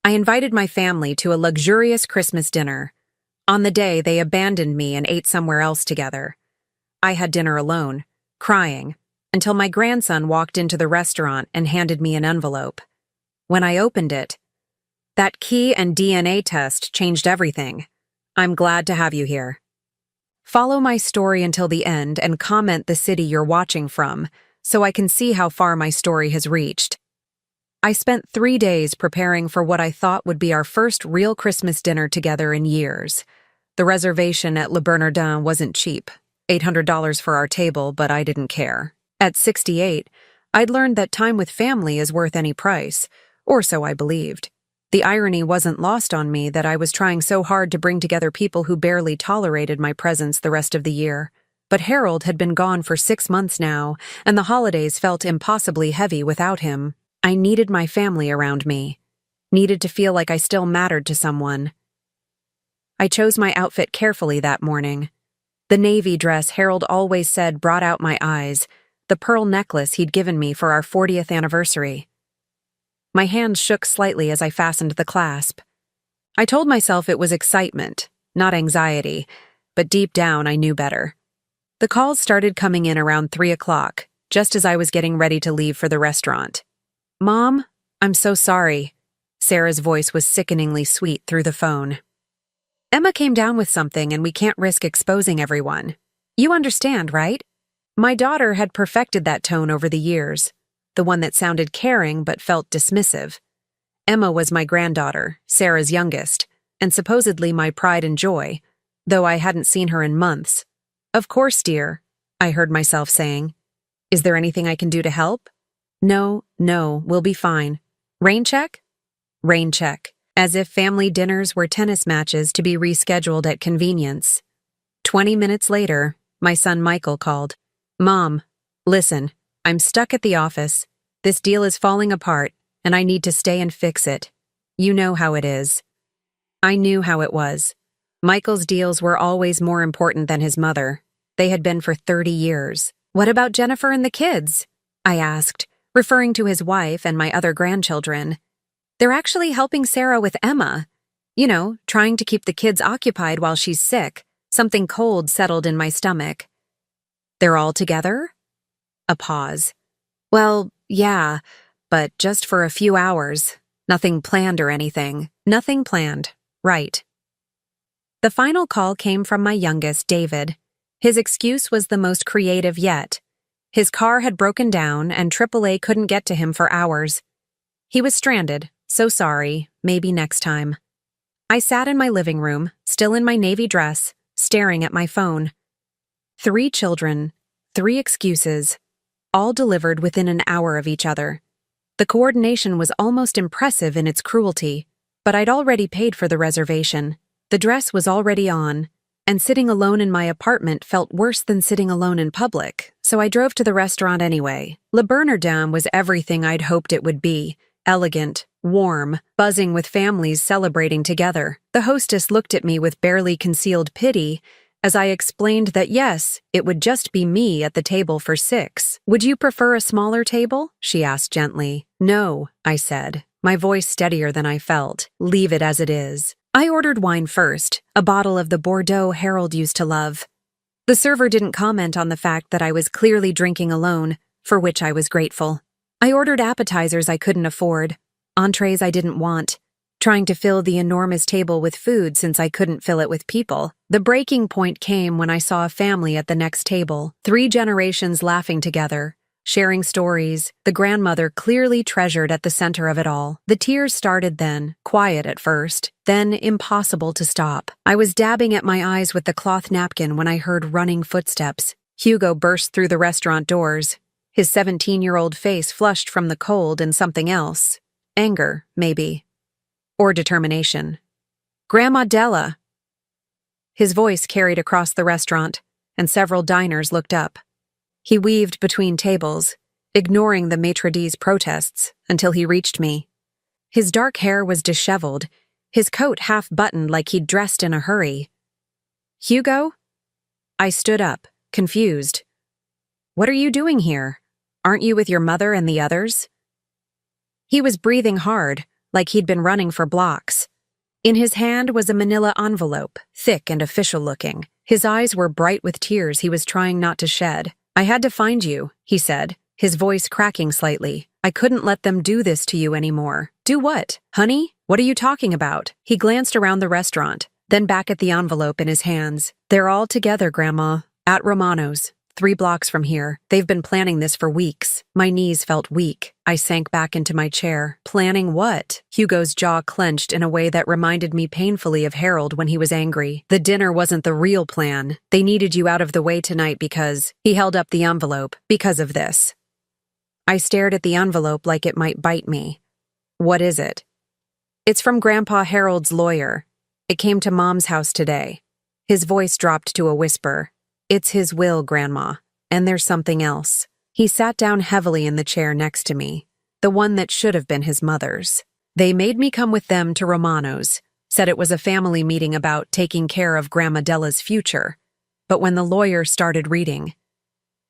I invited my family to a luxurious Christmas dinner. On the day, they abandoned me and ate somewhere else together. I had dinner alone, crying, until my grandson walked into the restaurant and handed me an envelope. When I opened it, that key and DNA test changed everything. I'm glad to have you here. Follow my story until the end and comment the city you're watching from, so I can see how far my story has reached. I spent 3 days preparing for what I thought would be our first real Christmas dinner together in years. The reservation at Le Bernardin wasn't cheap, $800 for our table, but I didn't care. At 68, I'd learned that time with family is worth any price, or so I believed. The irony wasn't lost on me that I was trying so hard to bring together people who barely tolerated my presence the rest of the year. But Harold had been gone for 6 months now, and the holidays felt impossibly heavy without him. I needed my family around me, needed to feel like I still mattered to someone. I chose my outfit carefully that morning. The navy dress Harold always said brought out my eyes, the pearl necklace he'd given me for our 40th anniversary. My hands shook slightly as I fastened the clasp. I told myself it was excitement, not anxiety, but deep down I knew better. The calls started coming in around 3 o'clock, just as I was getting ready to leave for the restaurant. "Mom, I'm so sorry." Sarah's voice was sickeningly sweet through the phone. "Emma came down with something and we can't risk exposing everyone. You understand, right?" My daughter had perfected that tone over the years, the one that sounded caring but felt dismissive. Emma was my granddaughter, Sarah's youngest, and supposedly my pride and joy, though I hadn't seen her in months. "Of course, dear," I heard myself saying. "Is there anything I can do to help?" No, we'll be fine. Rain check? Rain check. As if family dinners were tennis matches to be rescheduled at convenience. 20 minutes later, my son Michael called. "Mom, listen, I'm stuck at the office. This deal is falling apart, and I need to stay and fix it. You know how it is." I knew how it was. Michael's deals were always more important than his mother. They had been for 30 years. "What about Jennifer and the kids?" I asked, referring to his wife and my other grandchildren. "They're actually helping Sarah with Emma. You know, trying to keep the kids occupied while she's sick." Something cold settled in my stomach. "They're all together?" A pause. "Well, yeah, but just for a few hours. Nothing planned or anything." Nothing planned. Right. The final call came from my youngest, David. His excuse was the most creative yet. His car had broken down and AAA couldn't get to him for hours. He was stranded, so sorry, maybe next time. I sat in my living room, still in my navy dress, staring at my phone. 3 children, 3 excuses, all delivered within an hour of each other. The coordination was almost impressive in its cruelty, but I'd already paid for the reservation. The dress was already on, and sitting alone in my apartment felt worse than sitting alone in public, so I drove to the restaurant anyway. Le Bernardin was everything I'd hoped it would be. Elegant, warm, buzzing with families celebrating together. The hostess looked at me with barely concealed pity as I explained that yes, it would just be me at the table for 6. "Would you prefer a smaller table?" she asked gently. "No," I said, my voice steadier than I felt. "Leave it as it is." I ordered wine first, a bottle of the Bordeaux Harold used to love. The server didn't comment on the fact that I was clearly drinking alone, for which I was grateful. I ordered appetizers I couldn't afford, entrees I didn't want, trying to fill the enormous table with food since I couldn't fill it with people. The breaking point came when I saw a family at the next table, 3 generations laughing together, sharing stories, the grandmother clearly treasured at the center of it all. The tears started then, quiet at first, then impossible to stop. I was dabbing at my eyes with the cloth napkin when I heard running footsteps. Hugo burst through the restaurant doors, his 17-year-old face flushed from the cold and something else. Anger, maybe. Or determination. "Grandma Della!" His voice carried across the restaurant, and several diners looked up. He weaved between tables, ignoring the maitre d's protests, until he reached me. His dark hair was disheveled, his coat half-buttoned like he'd dressed in a hurry. "Hugo?" I stood up, confused. "What are you doing here? Aren't you with your mother and the others?" He was breathing hard, like he'd been running for blocks. In his hand was a manila envelope, thick and official-looking. His eyes were bright with tears he was trying not to shed. "I had to find you," he said, his voice cracking slightly. "I couldn't let them do this to you anymore." "Do what? Honey? What are you talking about?" He glanced around the restaurant, then back at the envelope in his hands. "They're all together, Grandma. At Romano's. 3 blocks from here. They've been planning this for weeks." My knees felt weak. I sank back into my chair. "Planning what?" Hugo's jaw clenched in a way that reminded me painfully of Harold when he was angry. "The dinner wasn't the real plan. They needed you out of the way tonight because—" He held up the envelope. "Because of this." I stared at the envelope like it might bite me. "What is it?" "It's from Grandpa Harold's lawyer. It came to Mom's house today." His voice dropped to a whisper. "It's his will, Grandma. And there's something else." He sat down heavily in the chair next to me, the one that should have been his mother's. "They made me come with them to Romano's, said it was a family meeting about taking care of Grandma Della's future. But when the lawyer started reading—"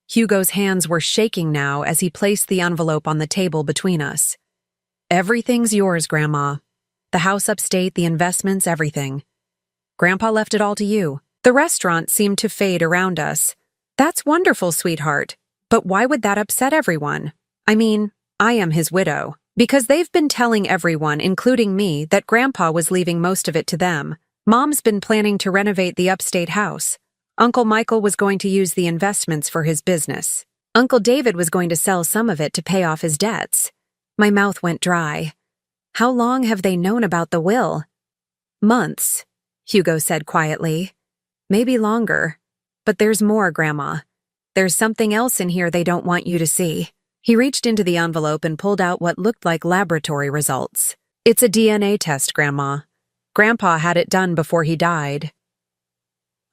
Hugo's hands were shaking now as he placed the envelope on the table between us. "Everything's yours, Grandma. The house upstate, the investments, everything. Grandpa left it all to you." The restaurant seemed to fade around us. "That's wonderful, sweetheart. But why would that upset everyone? I mean, I am his widow. Because they've been telling everyone, including me, that Grandpa was leaving most of it to them. Mom's been planning to renovate the upstate house. Uncle Michael was going to use the investments for his business. Uncle David was going to sell some of it to pay off his debts." My mouth went dry. "How long have they known about the will?" "Months," Hugo said quietly. "Maybe longer. But there's more, Grandma. There's something else in here they don't want you to see." He reached into the envelope and pulled out what looked like laboratory results. "It's a DNA test, Grandma. Grandpa had it done before he died."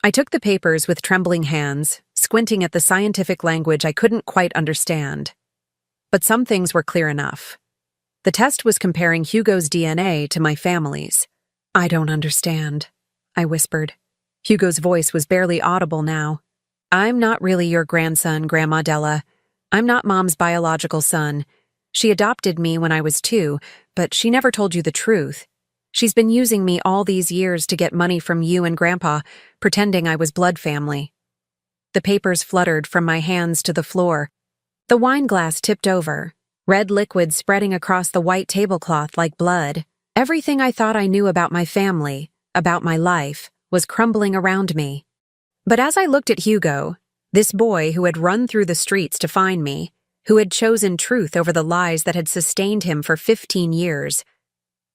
I took the papers with trembling hands, squinting at the scientific language I couldn't quite understand. But some things were clear enough. The test was comparing Hugo's DNA to my family's. "I don't understand," I whispered. Hugo's voice was barely audible now. "I'm not really your grandson, Grandma Della. I'm not Mom's biological son. She adopted me when I was 2, but she never told you the truth. She's been using me all these years to get money from you and Grandpa, pretending I was blood family." The papers fluttered from my hands to the floor. The wine glass tipped over, red liquid spreading across the white tablecloth like blood. Everything I thought I knew about my family, about my life, was crumbling around me. But as I looked at Hugo, this boy who had run through the streets to find me, who had chosen truth over the lies that had sustained him for 15 years,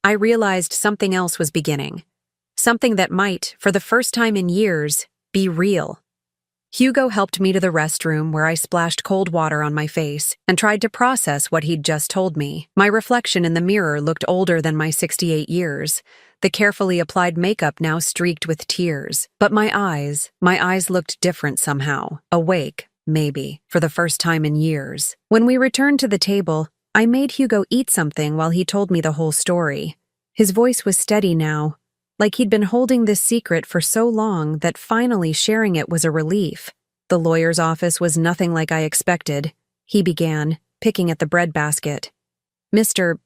I realized something else was beginning. Something that might, for the first time in years, be real. Hugo helped me to the restroom where I splashed cold water on my face and tried to process what he'd just told me. My reflection in the mirror looked older than my 68 years. The carefully applied makeup now streaked with tears. But my eyes looked different somehow. Awake, maybe, for the first time in years. When we returned to the table, I made Hugo eat something while he told me the whole story. His voice was steady now, like he'd been holding this secret for so long that finally sharing it was a relief. "The lawyer's office was nothing like I expected," he began, picking at the bread basket. "Mr.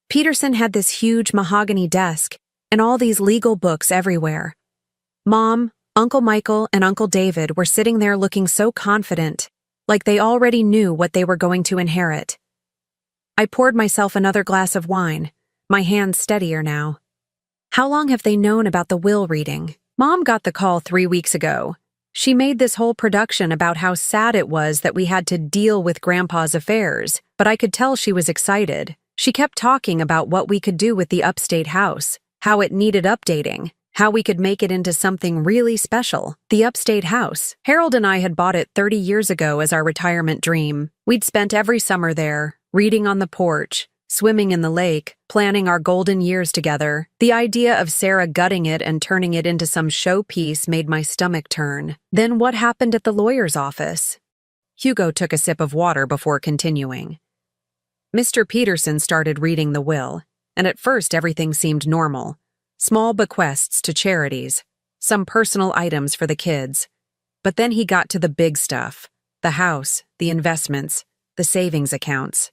Peterson had this huge mahogany desk and all these legal books everywhere. Mom, Uncle Michael, and Uncle David were sitting there looking so confident, like they already knew what they were going to inherit." I poured myself another glass of wine, my hands steadier now. "How long have they known about the will reading?" Mom got the call 3 weeks ago. She made this whole production about how sad it was that we had to deal with Grandpa's affairs, but I could tell she was excited. She kept talking about what we could do with the upstate house, how it needed updating, how we could make it into something really special. The upstate house. Harold and I had bought it 30 years ago as our retirement dream. We'd spent every summer there, reading on the porch, swimming in the lake, planning our golden years together. The idea of Sarah gutting it and turning it into some showpiece made my stomach turn. Then what happened at the lawyer's office? Hugo took a sip of water before continuing. Mr. Peterson started reading the will, and at first everything seemed normal. Small bequests to charities, some personal items for the kids. But then he got to the big stuff, the house, the investments, the savings accounts.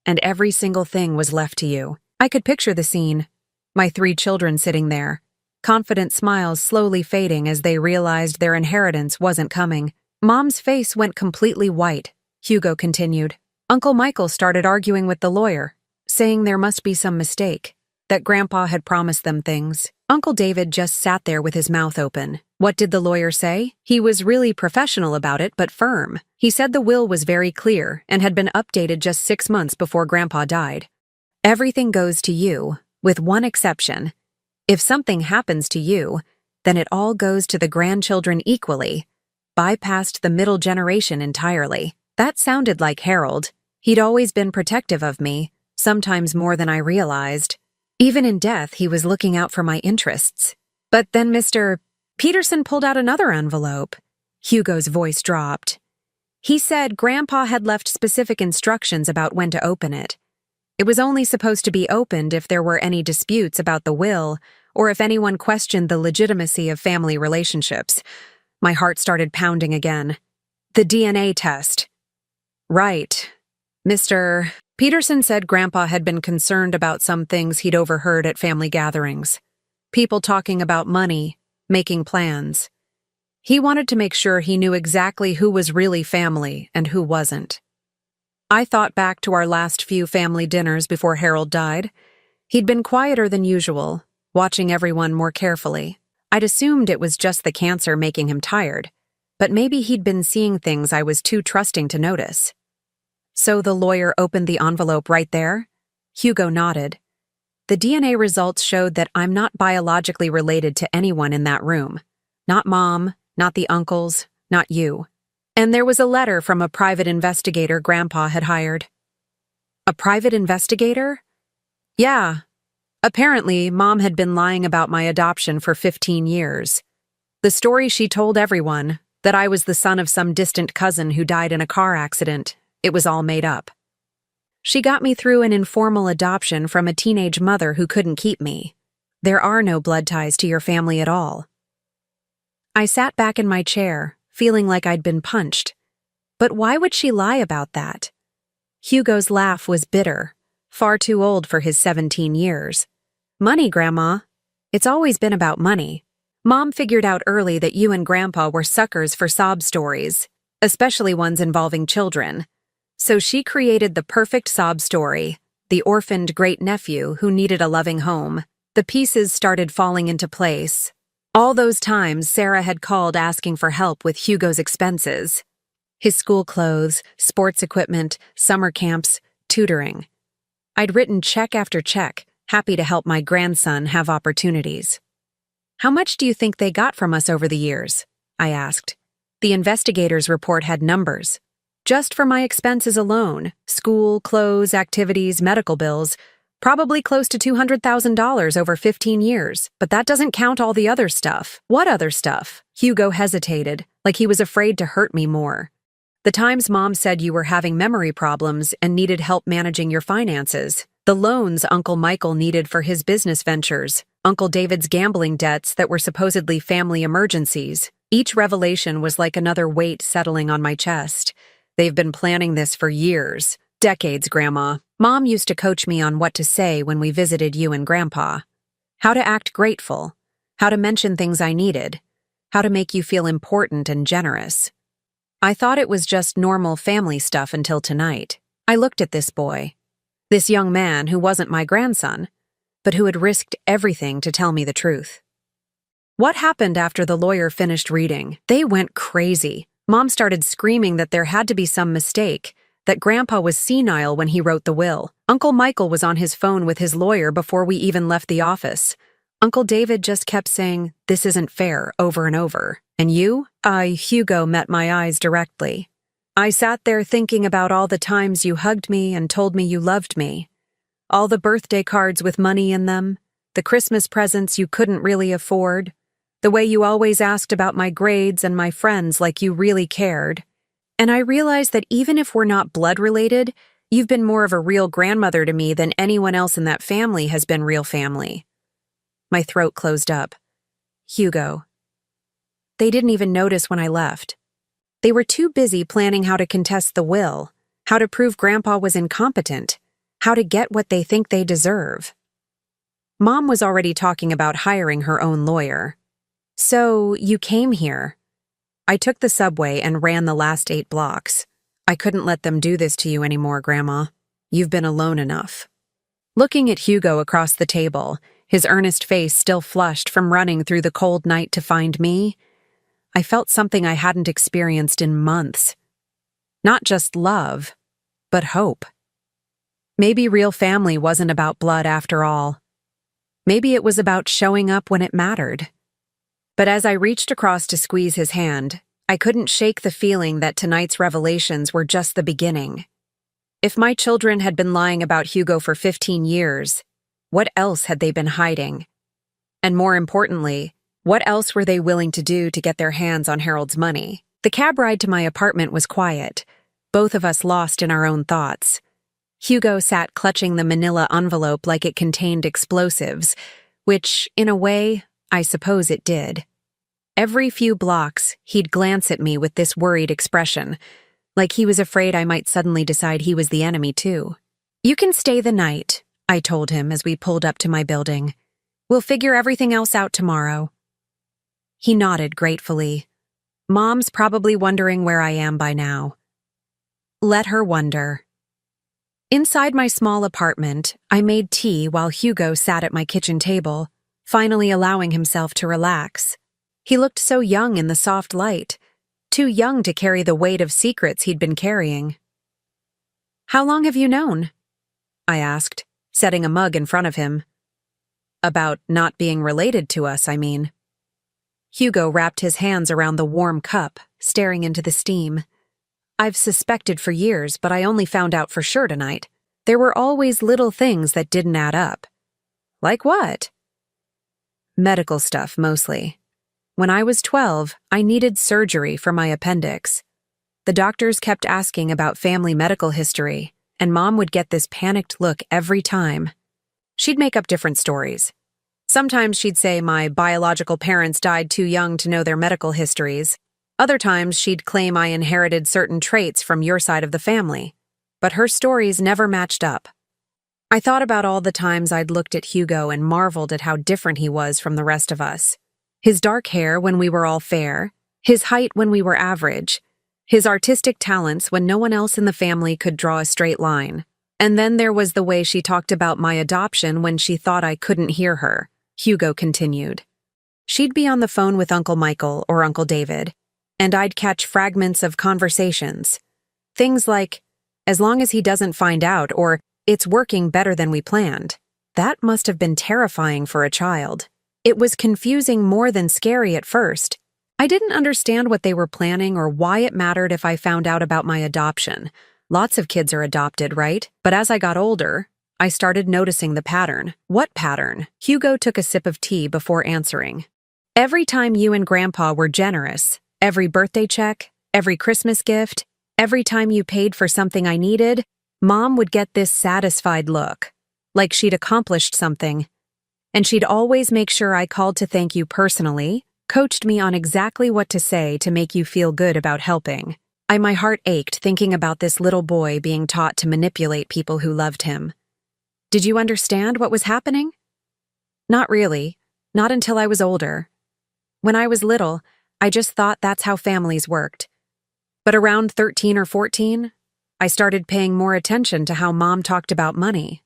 And every single thing was left to you. I could picture the scene. My 3 children sitting there, confident smiles slowly fading as they realized their inheritance wasn't coming. Mom's face went completely white. Hugo continued. Uncle Michael started arguing with the lawyer, saying there must be some mistake, that Grandpa had promised them things. Uncle David just sat there with his mouth open. What did the lawyer say? He was really professional about it, but firm. He said the will was very clear and had been updated just 6 months before Grandpa died. Everything goes to you, with one exception. If something happens to you, then it all goes to the grandchildren equally, bypassed the middle generation entirely. That sounded like Harold. He'd always been protective of me, sometimes more than I realized. Even in death, he was looking out for my interests. But then Mr. Peterson pulled out another envelope. Hugo's voice dropped. He said Grandpa had left specific instructions about when to open it. It was only supposed to be opened if there were any disputes about the will or if anyone questioned the legitimacy of family relationships. My heart started pounding again. The DNA test. Right. Mr. Peterson said Grandpa had been concerned about some things he'd overheard at family gatherings. People talking about money, making plans. He wanted to make sure he knew exactly who was really family and who wasn't. I thought back to our last few family dinners before Harold died. He'd been quieter than usual, watching everyone more carefully. I'd assumed it was just the cancer making him tired, but maybe he'd been seeing things I was too trusting to notice. So the lawyer opened the envelope right there? Hugo nodded. The DNA results showed that I'm not biologically related to anyone in that room. Not Mom, not the uncles, not you. And there was a letter from a private investigator Grandpa had hired. A private investigator? Yeah. Apparently, Mom had been lying about my adoption for 15 years. The story she told everyone, that I was the son of some distant cousin who died in a car accident, it was all made up. She got me through an informal adoption from a teenage mother who couldn't keep me. There are no blood ties to your family at all. I sat back in my chair, feeling like I'd been punched. But why would she lie about that? Hugo's laugh was bitter, far too old for his 17 years. Money, Grandma. It's always been about money. Mom figured out early that you and Grandpa were suckers for sob stories, especially ones involving children. So she created the perfect sob story, the orphaned great-nephew who needed a loving home. The pieces started falling into place. All those times Sarah had called asking for help with Hugo's expenses. His school clothes, sports equipment, summer camps, tutoring. I'd written check after check, happy to help my grandson have opportunities. How much do you think they got from us over the years? I asked. The investigator's report had numbers. Just for my expenses alone, school, clothes, activities, medical bills, probably close to $200,000 over 15 years, but that doesn't count all the other stuff. What other stuff? Hugo hesitated, like he was afraid to hurt me more. The times Mom said you were having memory problems and needed help managing your finances. The loans Uncle Michael needed for his business ventures. Uncle David's gambling debts that were supposedly family emergencies. Each revelation was like another weight settling on my chest. They've been planning this for years. Decades, Grandma. Mom used to coach me on what to say when we visited you and Grandpa. How to act grateful. How to mention things I needed. How to make you feel important and generous. I thought it was just normal family stuff until tonight. I looked at this boy. This young man who wasn't my grandson, but who had risked everything to tell me the truth. What happened after the lawyer finished reading? They went crazy. Mom started screaming that there had to be some mistake, that Grandpa was senile when he wrote the will. Uncle Michael was on his phone with his lawyer before we even left the office. Uncle David just kept saying, "This isn't fair," over and over. And you? Hugo met my eyes directly. I sat there thinking about all the times you hugged me and told me you loved me. All the birthday cards with money in them, the Christmas presents you couldn't really afford, the way you always asked about my grades and my friends like you really cared. And I realized that even if we're not blood-related, you've been more of a real grandmother to me than anyone else in that family has been real family. My throat closed up. Hugo. They didn't even notice when I left. They were too busy planning how to contest the will, how to prove Grandpa was incompetent, how to get what they think they deserve. Mom was already talking about hiring her own lawyer. So, you came here. I took the subway and ran the last 8 blocks. I couldn't let them do this to you anymore, Grandma. You've been alone enough. Looking at Hugo across the table, his earnest face still flushed from running through the cold night to find me, I felt something I hadn't experienced in months. Not just love, but hope. Maybe real family wasn't about blood after all. Maybe it was about showing up when it mattered. But as I reached across to squeeze his hand, I couldn't shake the feeling that tonight's revelations were just the beginning. If my children had been lying about Hugo for 15 years, what else had they been hiding? And more importantly, what else were they willing to do to get their hands on Harold's money? The cab ride to my apartment was quiet, both of us lost in our own thoughts. Hugo sat clutching the manila envelope like it contained explosives, which, in a way, I suppose it did. Every few blocks, he'd glance at me with this worried expression, like he was afraid I might suddenly decide he was the enemy too. You can stay the night, I told him as we pulled up to my building. We'll figure everything else out tomorrow. He nodded gratefully. Mom's probably wondering where I am by now. Let her wonder. Inside my small apartment, I made tea while Hugo sat at my kitchen table, finally allowing himself to relax. He looked so young in the soft light, too young to carry the weight of secrets he'd been carrying. How long have you known? I asked, setting a mug in front of him. About not being related to us, I mean. Hugo wrapped his hands around the warm cup, staring into the steam. I've suspected for years, but I only found out for sure tonight. There were always little things that didn't add up. Like what? Medical stuff, mostly. When I was 12, I needed surgery for my appendix. The doctors kept asking about family medical history, and Mom would get this panicked look every time. She'd make up different stories. Sometimes she'd say my biological parents died too young to know their medical histories. Other times she'd claim I inherited certain traits from your side of the family. But her stories never matched up. I thought about all the times I'd looked at Hugo and marveled at how different he was from the rest of us. His dark hair when we were all fair, his height when we were average, his artistic talents when no one else in the family could draw a straight line. And then there was the way she talked about my adoption when she thought I couldn't hear her, Hugo continued. She'd be on the phone with Uncle Michael or Uncle David, and I'd catch fragments of conversations. Things like, as long as he doesn't find out, or it's working better than we planned. That must have been terrifying for a child. It was confusing more than scary at first. I didn't understand what they were planning or why it mattered if I found out about my adoption. Lots of kids are adopted, right? But as I got older, I started noticing the pattern. What pattern? Hugo took a sip of tea before answering. Every time you and Grandpa were generous, every birthday check, every Christmas gift, every time you paid for something I needed, Mom would get this satisfied look, like she'd accomplished something. And she'd always make sure I called to thank you personally, coached me on exactly what to say to make you feel good about helping. My heart ached thinking about this little boy being taught to manipulate people who loved him. Did you understand what was happening? Not really. Not until I was older. When I was little, I just thought that's how families worked. But around 13 or 14, I started paying more attention to how Mom talked about money,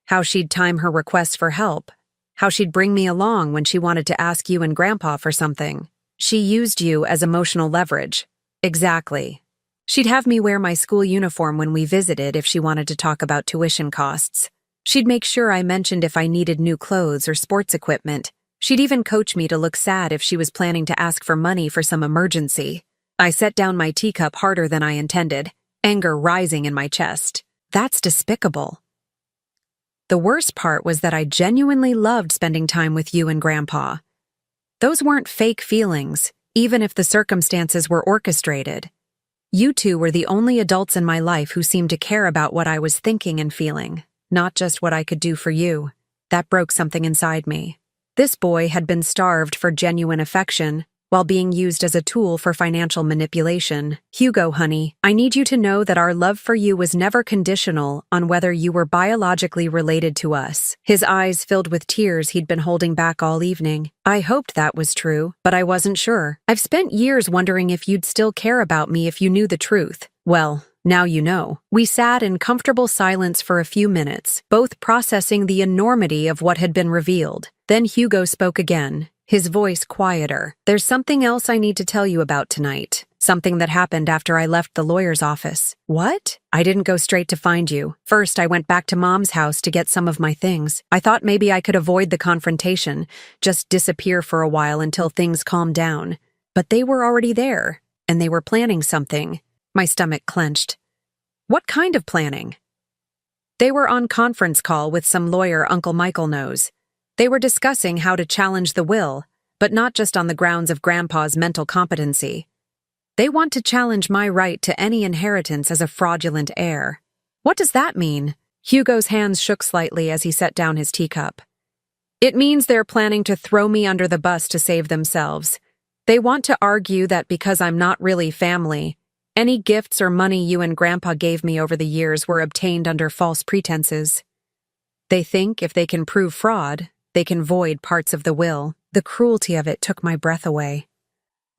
how she'd time her requests for help, how she'd bring me along when she wanted to ask you and Grandpa for something. She used you as emotional leverage. Exactly. She'd have me wear my school uniform when we visited if she wanted to talk about tuition costs. She'd make sure I mentioned if I needed new clothes or sports equipment. She'd even coach me to look sad if she was planning to ask for money for some emergency. I set down my teacup harder than I intended, anger rising in my chest. That's despicable. The worst part was that I genuinely loved spending time with you and Grandpa. Those weren't fake feelings, even if the circumstances were orchestrated. You two were the only adults in my life who seemed to care about what I was thinking and feeling, not just what I could do for you. That broke something inside me. This boy had been starved for genuine affection, while being used as a tool for financial manipulation. Hugo, honey, I need you to know that our love for you was never conditional on whether you were biologically related to us. His eyes filled with tears he'd been holding back all evening. I hoped that was true, but I wasn't sure. I've spent years wondering if you'd still care about me if you knew the truth. Well, now you know. We sat in comfortable silence for a few minutes, both processing the enormity of what had been revealed. Then Hugo spoke again, his voice quieter. There's something else I need to tell you about tonight. Something that happened after I left the lawyer's office. What? I didn't go straight to find you. First, I went back to Mom's house to get some of my things. I thought maybe I could avoid the confrontation, just disappear for a while until things calmed down. But they were already there, and they were planning something. My stomach clenched. What kind of planning? They were on conference call with some lawyer Uncle Michael knows. They were discussing how to challenge the will, but not just on the grounds of Grandpa's mental competency. They want to challenge my right to any inheritance as a fraudulent heir. What does that mean? Hugo's hands shook slightly as he set down his teacup. It means they're planning to throw me under the bus to save themselves. They want to argue that because I'm not really family, any gifts or money you and Grandpa gave me over the years were obtained under false pretenses. They think if they can prove fraud, they can void parts of the will. The cruelty of it took my breath away.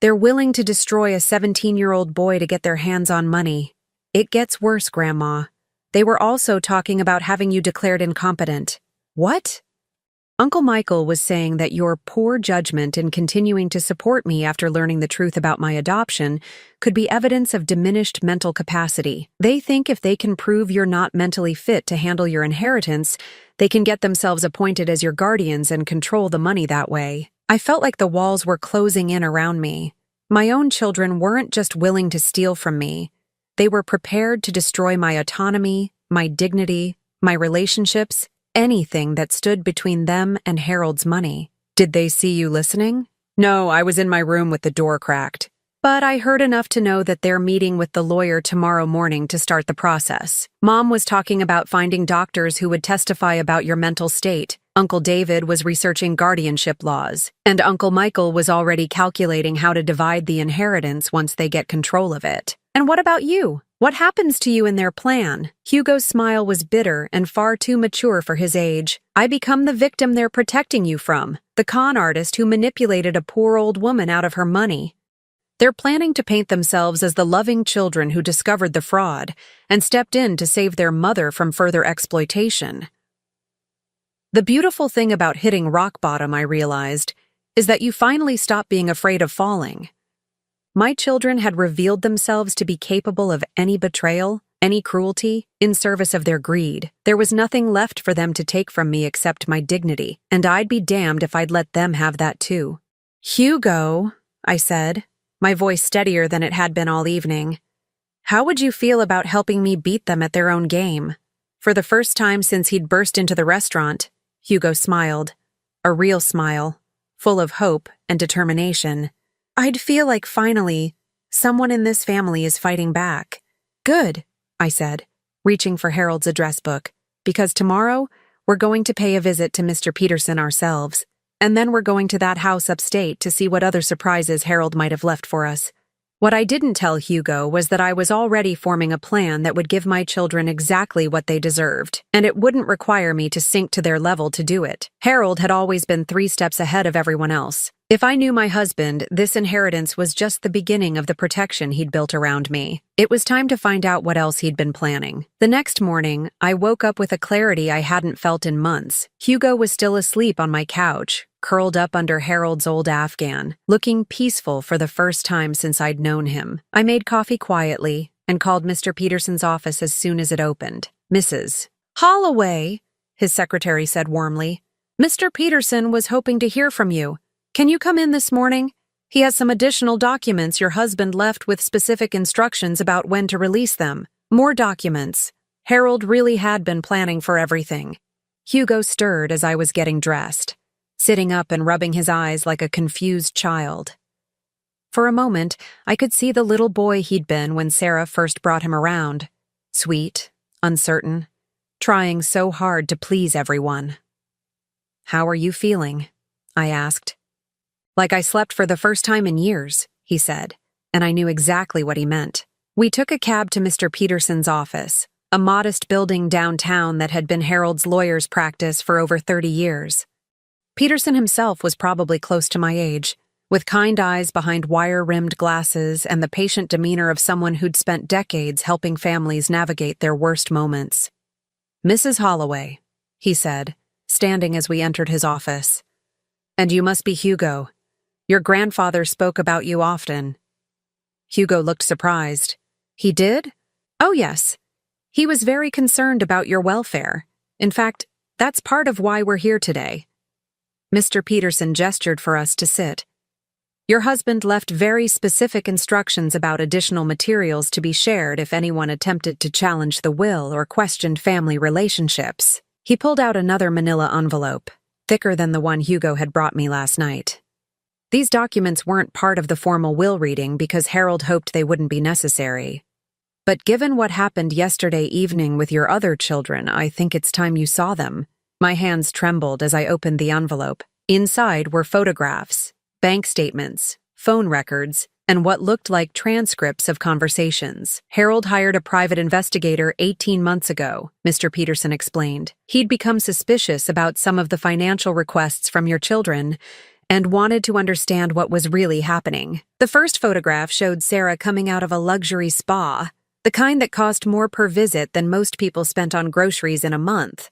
They're willing to destroy a 17-year-old boy to get their hands on money. It gets worse, Grandma. They were also talking about having you declared incompetent. What? Uncle Michael was saying that your poor judgment in continuing to support me after learning the truth about my adoption could be evidence of diminished mental capacity. They think if they can prove you're not mentally fit to handle your inheritance, they can get themselves appointed as your guardians and control the money that way. I felt like the walls were closing in around me. My own children weren't just willing to steal from me. They were prepared to destroy my autonomy, my dignity, my relationships, anything that stood between them and Harold's money. Did they see you listening? No, I was in my room with the door cracked. But I heard enough to know that they're meeting with the lawyer tomorrow morning to start the process. Mom was talking about finding doctors who would testify about your mental state. Uncle David was researching guardianship laws. And Uncle Michael was already calculating how to divide the inheritance once they get control of it. And what about you? What happens to you in their plan? Hugo's smile was bitter and far too mature for his age. I become the victim they're protecting you from, the con artist who manipulated a poor old woman out of her money. They're planning to paint themselves as the loving children who discovered the fraud and stepped in to save their mother from further exploitation. The beautiful thing about hitting rock bottom, I realized, is that you finally stop being afraid of falling. My children had revealed themselves to be capable of any betrayal, any cruelty, in service of their greed. There was nothing left for them to take from me except my dignity, and I'd be damned if I'd let them have that too. Hugo, I said, my voice steadier than it had been all evening. How would you feel about helping me beat them at their own game? For the first time since he'd burst into the restaurant, Hugo smiled. A real smile, full of hope and determination. I'd feel like finally, someone in this family is fighting back. Good, I said, reaching for Harold's address book, because tomorrow we're going to pay a visit to Mr. Peterson ourselves. And then we're going to that house upstate to see what other surprises Harold might have left for us. What I didn't tell Hugo was that I was already forming a plan that would give my children exactly what they deserved, and it wouldn't require me to sink to their level to do it. Harold had always been 3 steps ahead of everyone else. If I knew my husband, this inheritance was just the beginning of the protection he'd built around me. It was time to find out what else he'd been planning. The next morning, I woke up with a clarity I hadn't felt in months. Hugo was still asleep on my couch, curled up under Harold's old Afghan, looking peaceful for the first time since I'd known him. I made coffee quietly and called Mr. Peterson's office as soon as it opened. Mrs. Holloway, his secretary said warmly, Mr. Peterson was hoping to hear from you. Can you come in this morning? He has some additional documents your husband left with specific instructions about when to release them. More documents. Harold really had been planning for everything. Hugo stirred as I was getting dressed, sitting up and rubbing his eyes like a confused child. For a moment, I could see the little boy he'd been when Sarah first brought him around. Sweet, uncertain, trying so hard to please everyone. How are you feeling? I asked. Like I slept for the first time in years, he said, and I knew exactly what he meant. We took a cab to Mr. Peterson's office, a modest building downtown that had been Harold's lawyer's practice for over 30 years. Peterson himself was probably close to my age, with kind eyes behind wire-rimmed glasses and the patient demeanor of someone who'd spent decades helping families navigate their worst moments. "Mrs. Holloway," he said, standing as we entered his office. "And you must be Hugo. Your grandfather spoke about you often." Hugo looked surprised. "He did?" "Oh, yes. He was very concerned about your welfare. In fact, that's part of why we're here today." Mr. Peterson gestured for us to sit. "Your husband left very specific instructions about additional materials to be shared if anyone attempted to challenge the will or questioned family relationships." He pulled out another manila envelope, thicker than the one Hugo had brought me last night. These documents weren't part of the formal will reading because Harold hoped they wouldn't be necessary. "But given what happened yesterday evening with your other children, I think it's time you saw them." My hands trembled as I opened the envelope. Inside were photographs, bank statements, phone records, and what looked like transcripts of conversations. "Harold hired a private investigator 18 months ago," Mr. Peterson explained. "He'd become suspicious about some of the financial requests from your children and wanted to understand what was really happening." The first photograph showed Sarah coming out of a luxury spa, the kind that cost more per visit than most people spent on groceries in a month.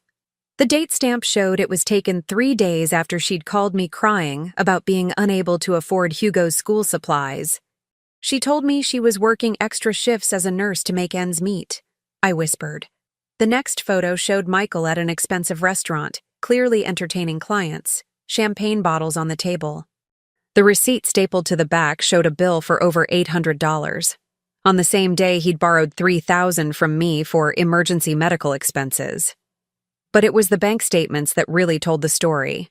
The date stamp showed it was taken 3 days after she'd called me crying about being unable to afford Hugo's school supplies. "She told me she was working extra shifts as a nurse to make ends meet," I whispered. The next photo showed Michael at an expensive restaurant, clearly entertaining clients, champagne bottles on the table. The receipt stapled to the back showed a bill for over $800. On the same day, he'd borrowed $3,000 from me for emergency medical expenses. But it was the bank statements that really told the story.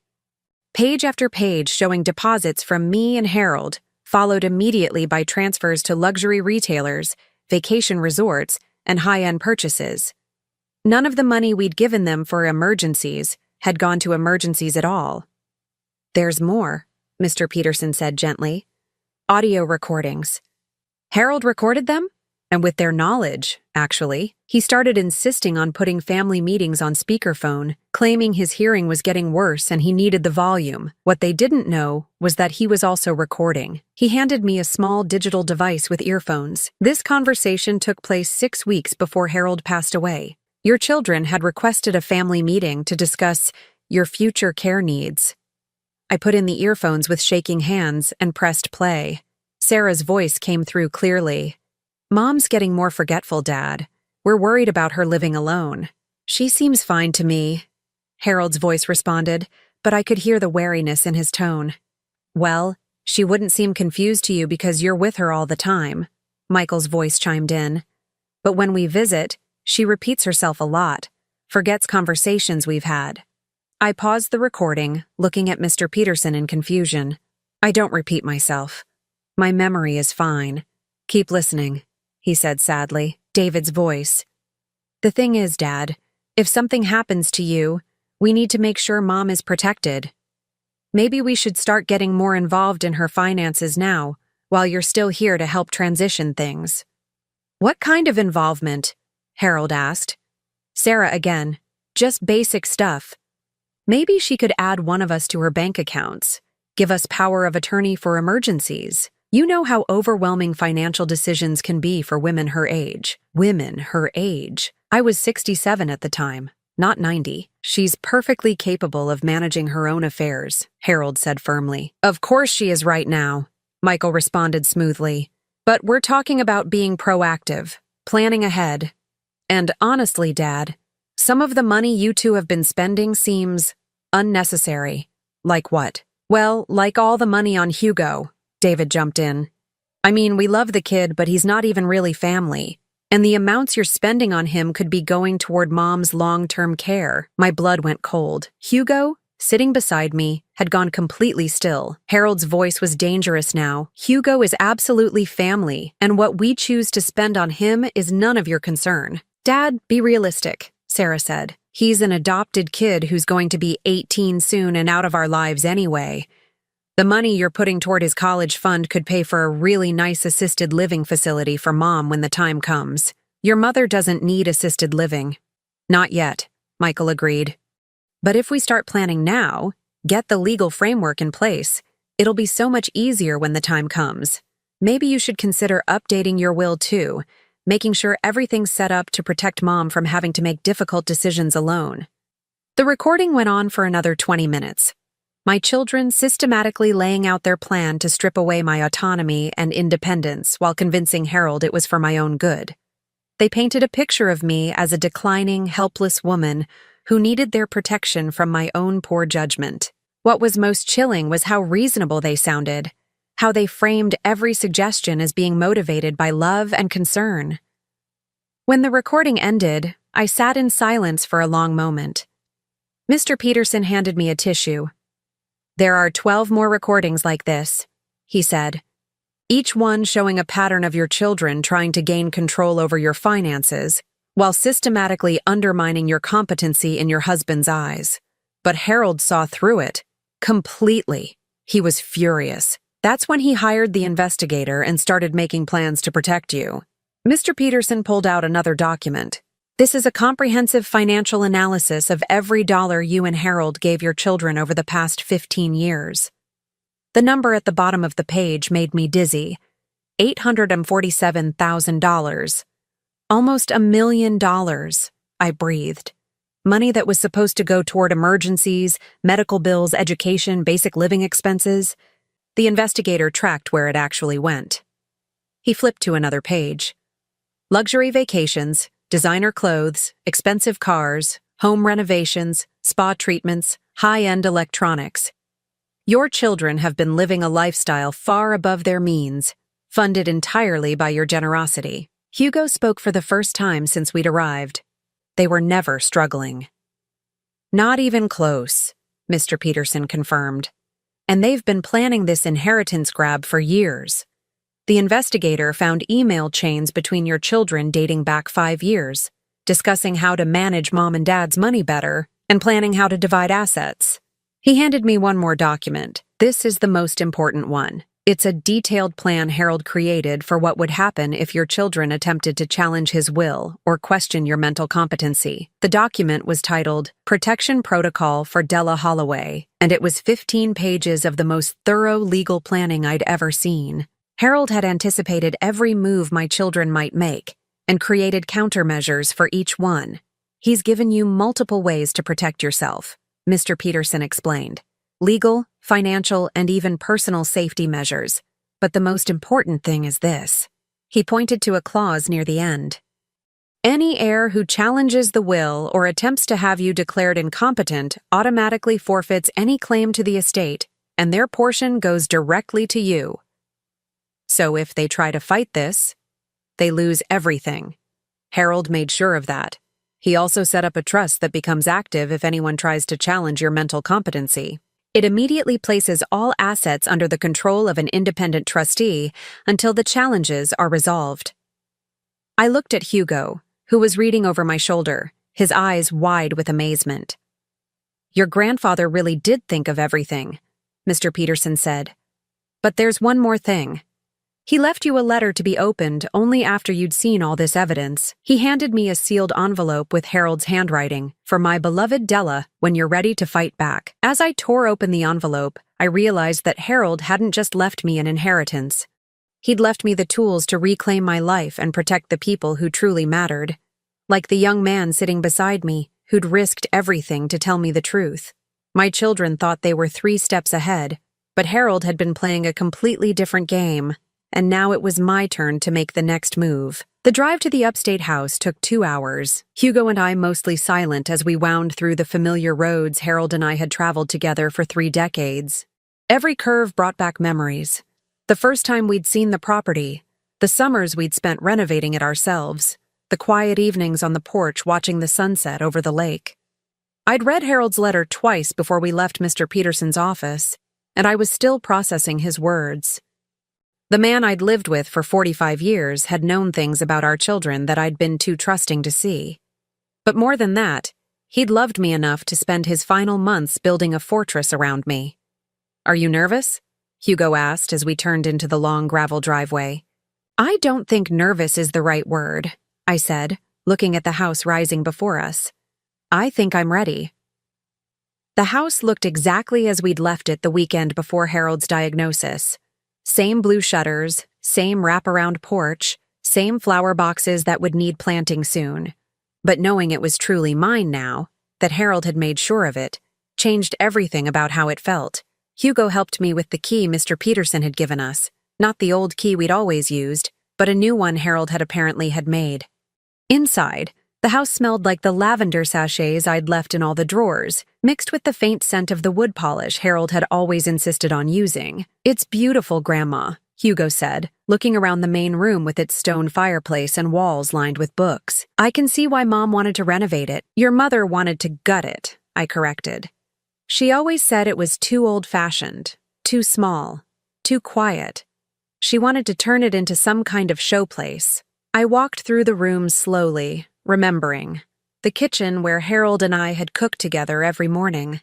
Page after page showing deposits from me and Harold, followed immediately by transfers to luxury retailers, vacation resorts, and high-end purchases. None of the money we'd given them for emergencies had gone to emergencies at all. "There's more," Mr. Peterson said gently. "Audio recordings. Harold recorded them? And with their knowledge, actually. He started insisting on putting family meetings on speakerphone, claiming his hearing was getting worse and he needed the volume. What they didn't know was that he was also recording. He handed me a small digital device with earphones. This conversation took place 6 weeks before Harold passed away. Your children had requested a family meeting to discuss your future care needs." I put in the earphones with shaking hands and pressed play. Sarah's voice came through clearly. "Mom's getting more forgetful, Dad. We're worried about her living alone." "She seems fine to me," Harold's voice responded, but I could hear the wariness in his tone. "Well, she wouldn't seem confused to you because you're with her all the time," Michael's voice chimed in. "But when we visit, she repeats herself a lot, forgets conversations we've had." I paused the recording, looking at Mr. Peterson in confusion. "I don't repeat myself. My memory is fine. Keep listening," he said sadly. David's voice. "The thing is, Dad, if something happens to you, we need to make sure Mom is protected. Maybe we should start getting more involved in her finances now, while you're still here to help transition things." "What kind of involvement?" Harold asked. Sarah again. "Just basic stuff. Maybe she could add one of us to her bank accounts, give us power of attorney for emergencies. You know how overwhelming financial decisions can be for women her age. Women her age. I was 67 at the time, not 90. She's perfectly capable of managing her own affairs," Harold said firmly. "Of course she is right now," Michael responded smoothly. "But we're talking about being proactive, planning ahead. And honestly, Dad, some of the money you two have been spending seems unnecessary." "Like what?" "Well, like all the money on Hugo," David jumped in. "I mean, we love the kid, but he's not even really family. And the amounts you're spending on him could be going toward Mom's long-term care." My blood went cold. Hugo, sitting beside me, had gone completely still. Harold's voice was dangerous now. "Hugo is absolutely family, and what we choose to spend on him is none of your concern." "Dad, be realistic," Sarah said. "He's an adopted kid who's going to be 18 soon and out of our lives anyway. The money you're putting toward his college fund could pay for a really nice assisted living facility for Mom when the time comes. Your mother doesn't need assisted living. Not yet, Michael agreed. But if we start planning now, get the legal framework in place, it'll be so much easier when the time comes. Maybe you should consider updating your will too, making sure everything's set up to protect Mom from having to make difficult decisions alone. The recording went on for another 20 minutes. My children systematically laying out their plan to strip away my autonomy and independence while convincing Harold it was for my own good. They painted a picture of me as a declining, helpless woman who needed their protection from my own poor judgment. What was most chilling was how reasonable they sounded, how they framed every suggestion as being motivated by love and concern. When the recording ended, I sat in silence for a long moment. Mr. Peterson handed me a tissue. "There are 12 more recordings like this," he said, "each one showing a pattern of your children trying to gain control over your finances while systematically undermining your competency in your husband's eyes." But Harold saw through it. Completely. He was furious. That's when he hired the investigator and started making plans to protect you. Mr. Peterson pulled out another document. "This is a comprehensive financial analysis of every dollar you and Harold gave your children over the past 15 years. The number at the bottom of the page made me dizzy. $847,000. Almost $1 million, I breathed. Money that was supposed to go toward emergencies, medical bills, education, basic living expenses. The investigator tracked where it actually went. He flipped to another page. Luxury vacations, designer clothes, expensive cars, home renovations, spa treatments, high-end electronics. Your children have been living a lifestyle far above their means, funded entirely by your generosity." Hugo spoke for the first time since we'd arrived. They were never struggling. "Not even close," Mr. Peterson confirmed. "And they've been planning this inheritance grab for years. The investigator found email chains between your children dating back 5 years, discussing how to manage Mom and Dad's money better and planning how to divide assets." He handed me one more document. "This is the most important one. It's a detailed plan Harold created for what would happen if your children attempted to challenge his will or question your mental competency." The document was titled Protection Protocol for Della Holloway, and it was 15 pages of the most thorough legal planning I'd ever seen. Harold had anticipated every move my children might make and created countermeasures for each one. "He's given you multiple ways to protect yourself," Mr. Peterson explained. "Legal, financial, and even personal safety measures. But the most important thing is this." He pointed to a clause near the end. "Any heir who challenges the will or attempts to have you declared incompetent automatically forfeits any claim to the estate, and their portion goes directly to you. So if they try to fight this, they lose everything." Harold made sure of that. He also set up a trust that becomes active if anyone tries to challenge your mental competency. It immediately places all assets under the control of an independent trustee until the challenges are resolved. I looked at Hugo, who was reading over my shoulder, his eyes wide with amazement. "Your grandfather really did think of everything," Mr. Peterson said. "But there's one more thing. He left you a letter to be opened only after you'd seen all this evidence. He handed me a sealed envelope with Harold's handwriting, for my beloved Della, when you're ready to fight back." As I tore open the envelope, I realized that Harold hadn't just left me an inheritance. He'd left me the tools to reclaim my life and protect the people who truly mattered. Like the young man sitting beside me, who'd risked everything to tell me the truth. My children thought they were 3 steps ahead, but Harold had been playing a completely different game. And now it was my turn to make the next move. The drive to the upstate house took 2 hours, Hugo and I mostly silent as we wound through the familiar roads Harold and I had traveled together for 3 decades. Every curve brought back memories. The first time we'd seen the property, the summers we'd spent renovating it ourselves, the quiet evenings on the porch watching the sunset over the lake. I'd read Harold's letter twice before we left Mr. Peterson's office, and I was still processing his words. The man I'd lived with for 45 years had known things about our children that I'd been too trusting to see. But more than that, he'd loved me enough to spend his final months building a fortress around me. "Are you nervous?" Hugo asked as we turned into the long gravel driveway. I don't think nervous is the right word, I said, looking at the house rising before us. I think I'm ready. The house looked exactly as we'd left it the weekend before Harold's diagnosis. Same blue shutters, same wraparound porch, same flower boxes that would need planting soon. But knowing it was truly mine now, that Harold had made sure of it, changed everything about how it felt. Hugo helped me with the key Mr. Peterson had given us, not the old key we'd always used, but a new one Harold had apparently made. Inside, the house smelled like the lavender sachets I'd left in all the drawers, mixed with the faint scent of the wood polish Harold had always insisted on using. It's beautiful, Grandma, Hugo said, looking around the main room with its stone fireplace and walls lined with books. I can see why Mom wanted to renovate it. Your mother wanted to gut it, I corrected. She always said it was too old-fashioned, too small, too quiet. She wanted to turn it into some kind of showplace. I walked through the room slowly, remembering. The kitchen where Harold and I had cooked together every morning.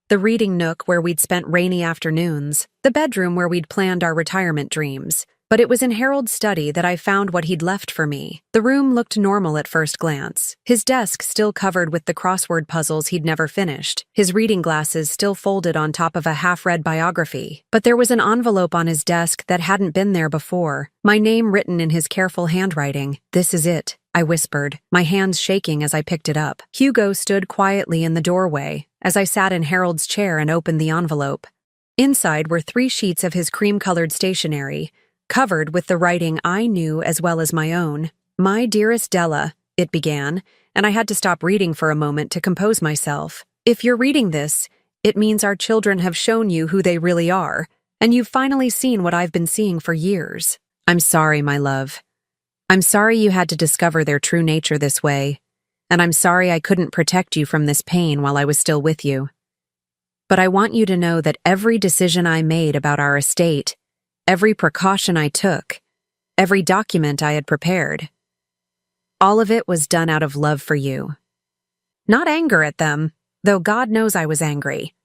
The reading nook where we'd spent rainy afternoons. The bedroom where we'd planned our retirement dreams. But it was in Harold's study that I found what he'd left for me. The room looked normal at first glance. His desk still covered with the crossword puzzles he'd never finished. His reading glasses still folded on top of a half-read biography. But there was an envelope on his desk that hadn't been there before. My name written in his careful handwriting. This is it, I whispered, my hands shaking as I picked it up. Hugo stood quietly in the doorway as I sat in Harold's chair and opened the envelope. Inside were 3 sheets of his cream-colored stationery, covered with the writing I knew as well as my own. My dearest Della, it began, and I had to stop reading for a moment to compose myself. If you're reading this, it means our children have shown you who they really are, and you've finally seen what I've been seeing for years. I'm sorry, my love. I'm sorry you had to discover their true nature this way, and I'm sorry I couldn't protect you from this pain while I was still with you. But I want you to know that every decision I made about our estate, every precaution I took, every document I had prepared, all of it was done out of love for you. Not anger at them, though God knows I was angry.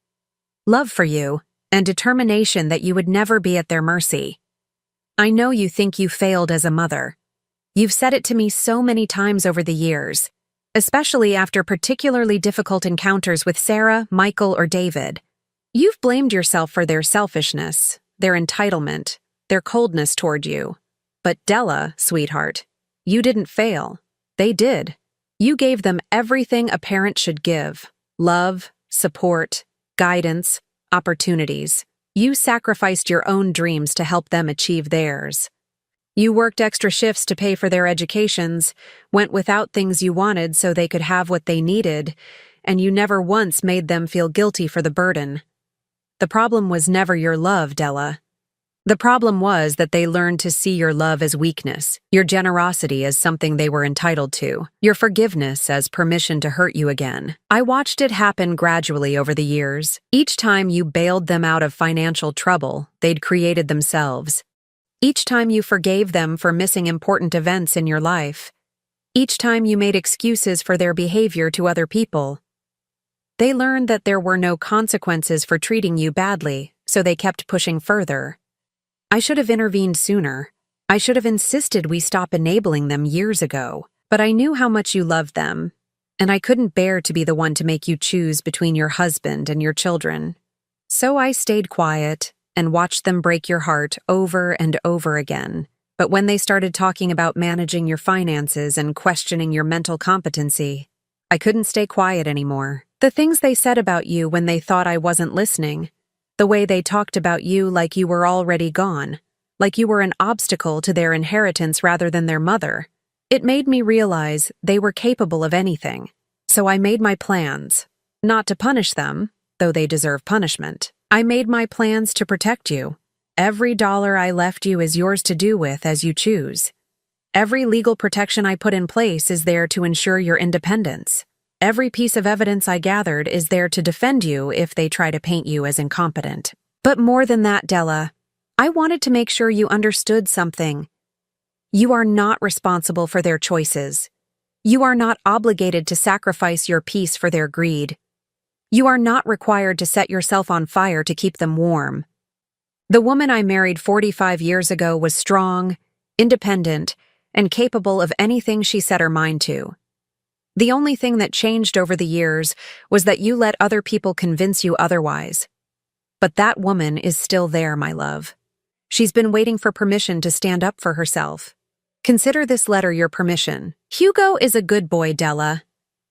Love for you, and determination that you would never be at their mercy. I know you think you failed as a mother. You've said it to me so many times over the years, especially after particularly difficult encounters with Sarah, Michael, or David. You've blamed yourself for their selfishness, their entitlement, their coldness toward you. But Della, sweetheart, you didn't fail. They did. You gave them everything a parent should give: love, support, guidance, opportunities. You sacrificed your own dreams to help them achieve theirs. You worked extra shifts to pay for their educations, went without things you wanted so they could have what they needed, and you never once made them feel guilty for the burden. The problem was never your love, Della. The problem was that they learned to see your love as weakness, your generosity as something they were entitled to, your forgiveness as permission to hurt you again. I watched it happen gradually over the years. Each time you bailed them out of financial trouble they'd created themselves. Each time you forgave them for missing important events in your life. Each time you made excuses for their behavior to other people. They learned that there were no consequences for treating you badly, so they kept pushing further. I should have intervened sooner. I should have insisted we stop enabling them years ago. But I knew how much you loved them, and I couldn't bear to be the one to make you choose between your husband and your children. So I stayed quiet and watched them break your heart over and over again. But when they started talking about managing your finances and questioning your mental competency, I couldn't stay quiet anymore. The things they said about you when they thought I wasn't listening, the way they talked about you like you were already gone, like you were an obstacle to their inheritance rather than their mother, it made me realize they were capable of anything. So I made my plans, not to punish them, though they deserve punishment. I made my plans to protect you. Every dollar I left you is yours to do with as you choose. Every legal protection I put in place is there to ensure your independence. Every piece of evidence I gathered is there to defend you if they try to paint you as incompetent. But more than that, Della, I wanted to make sure you understood something. You are not responsible for their choices. You are not obligated to sacrifice your peace for their greed. You are not required to set yourself on fire to keep them warm. The woman I married 45 years ago was strong, independent, and capable of anything she set her mind to. The only thing that changed over the years was that you let other people convince you otherwise. But that woman is still there, my love. She's been waiting for permission to stand up for herself. Consider this letter your permission. Hugo is a good boy, Della.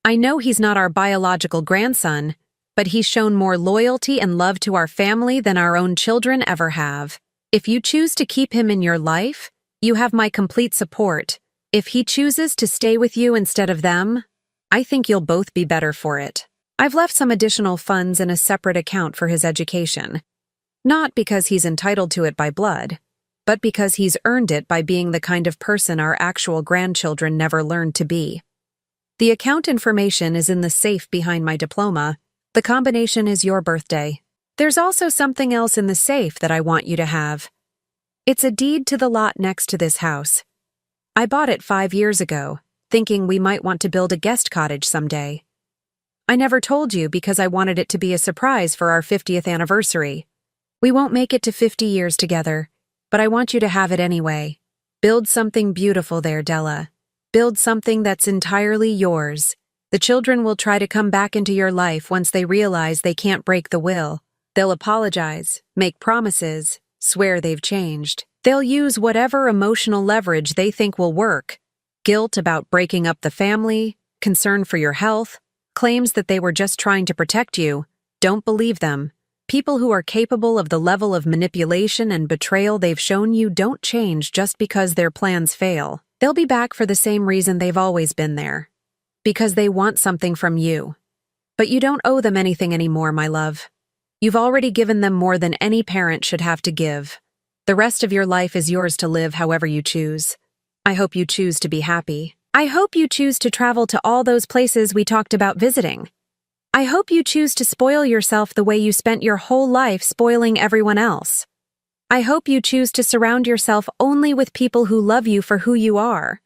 I know he's not our biological grandson, but he's shown more loyalty and love to our family than our own children ever have. If you choose to keep him in your life, you have my complete support. If he chooses to stay with you instead of them, I think you'll both be better for it. I've left some additional funds in a separate account for his education. Not because he's entitled to it by blood, but because he's earned it by being the kind of person our actual grandchildren never learned to be. The account information is in the safe behind my diploma. The combination is your birthday. There's also something else in the safe that I want you to have. It's a deed to the lot next to this house. I bought it 5 years ago, thinking we might want to build a guest cottage someday. I never told you because I wanted it to be a surprise for our 50th anniversary. We won't make it to 50 years together, but I want you to have it anyway. Build something beautiful there, Della. Build something that's entirely yours. The children will try to come back into your life once they realize they can't break the will. They'll apologize, make promises, swear they've changed. They'll use whatever emotional leverage they think will work. Guilt about breaking up the family, concern for your health, claims that they were just trying to protect you. Don't believe them. People who are capable of the level of manipulation and betrayal they've shown you don't change just because their plans fail. They'll be back for the same reason they've always been there. Because they want something from you. But you don't owe them anything anymore, my love. You've already given them more than any parent should have to give. The rest of your life is yours to live however you choose. I hope you choose to be happy. I hope you choose to travel to all those places we talked about visiting. I hope you choose to spoil yourself the way you spent your whole life spoiling everyone else. I hope you choose to surround yourself only with people who love you for who you are,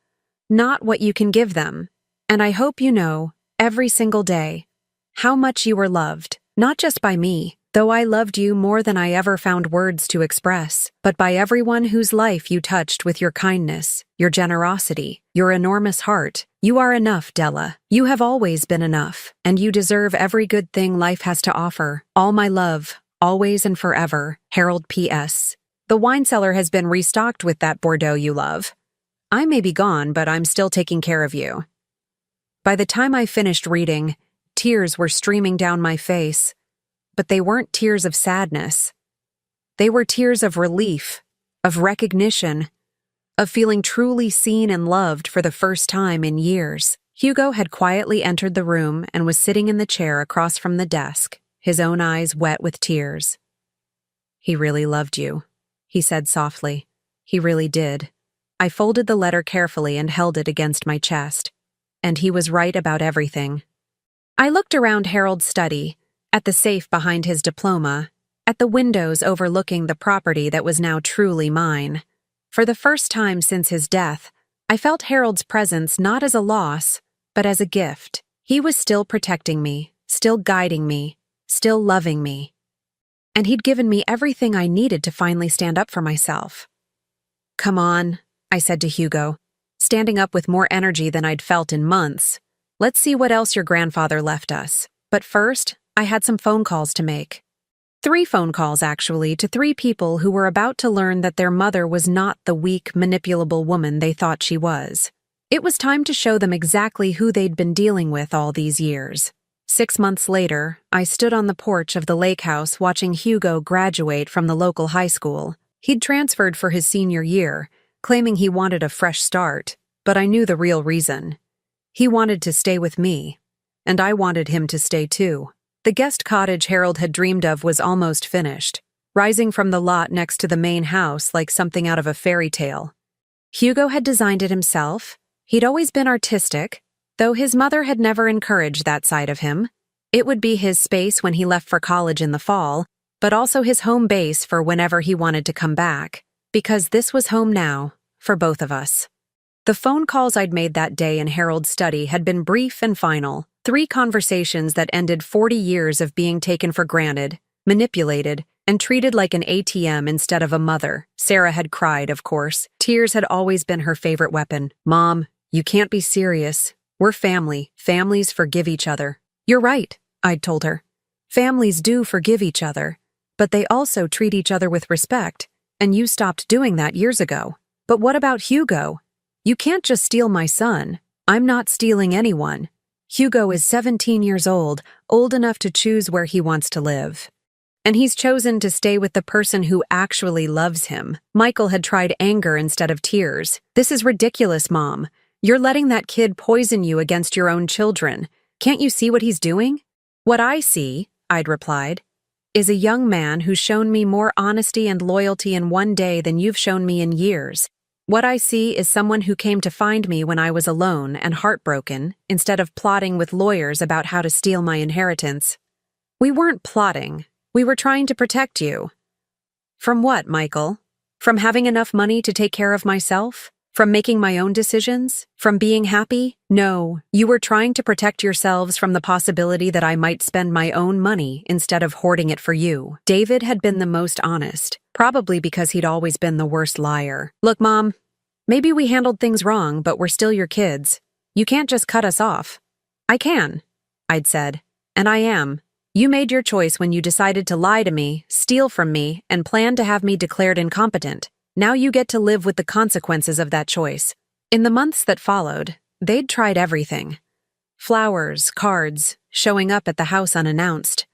not what you can give them. And I hope you know, every single day, how much you were loved, not just by me, though I loved you more than I ever found words to express, but by everyone whose life you touched with your kindness, your generosity, your enormous heart. You are enough, Della. You have always been enough, and you deserve every good thing life has to offer. All my love, always and forever, Harold P.S. The wine cellar has been restocked with that Bordeaux you love. I may be gone, but I'm still taking care of you. By the time I finished reading, tears were streaming down my face, but they weren't tears of sadness. They were tears of relief, of recognition, of feeling truly seen and loved for the first time in years. Hugo had quietly entered the room and was sitting in the chair across from the desk, his own eyes wet with tears. "He really loved you," he said softly. "He really did." I folded the letter carefully and held it against my chest. And he was right about everything. I looked around Harold's study, at the safe behind his diploma, at the windows overlooking the property that was now truly mine. For the first time since his death, I felt Harold's presence not as a loss, but as a gift. He was still protecting me, still guiding me, still loving me. And he'd given me everything I needed to finally stand up for myself. "Come on," I said to Hugo, standing up with more energy than I'd felt in months. "Let's see what else your grandfather left us." But first, I had some phone calls to make. 3 phone calls, actually, to 3 people who were about to learn that their mother was not the weak, manipulable woman they thought she was. It was time to show them exactly who they'd been dealing with all these years. 6 months later, I stood on the porch of the lake house watching Hugo graduate from the local high school. He'd transferred for his senior year, claiming he wanted a fresh start, but I knew the real reason. He wanted to stay with me, and I wanted him to stay too. The guest cottage Harold had dreamed of was almost finished, rising from the lot next to the main house like something out of a fairy tale. Hugo had designed it himself. He'd always been artistic, though his mother had never encouraged that side of him. It would be his space when he left for college in the fall, but also his home base for whenever he wanted to come back. Because this was home now, for both of us. The phone calls I'd made that day in Harold's study had been brief and final. 3 conversations that ended 40 years of being taken for granted, manipulated, And treated like an ATM instead of a mother. Sarah had cried, of course. Tears had always been her favorite weapon. Mom, you can't be serious. We're family. Families forgive each other. You're right, I'd told her. Families do forgive each other, but they also treat each other with respect, and you stopped doing that years ago. But what about Hugo? You can't just steal my son. I'm not stealing anyone. Hugo is 17 years old enough to choose where he wants to live. And he's chosen to stay with the person who actually loves him. Michael had tried anger instead of tears. This is ridiculous, Mom. You're letting that kid poison you against your own children. Can't you see what he's doing? What I see, I'd replied, is a young man who's shown me more honesty and loyalty in one day than you've shown me in years. What I see is someone who came to find me when I was alone and heartbroken, instead of plotting with lawyers about how to steal my inheritance. We weren't plotting. We were trying to protect you. From what, Michael? From having enough money to take care of myself? From making my own decisions? From being happy? No, you were trying to protect yourselves from the possibility that I might spend my own money instead of hoarding it for you. David had been the most honest, probably because he'd always been the worst liar. Look, Mom, maybe we handled things wrong, but we're still your kids. You can't just cut us off. I can, I'd said, and I am. You made your choice when you decided to lie to me, steal from me, and plan to have me declared incompetent. Now you get to live with the consequences of that choice. In the months that followed, they'd tried everything. Flowers, cards, showing up at the house unannounced.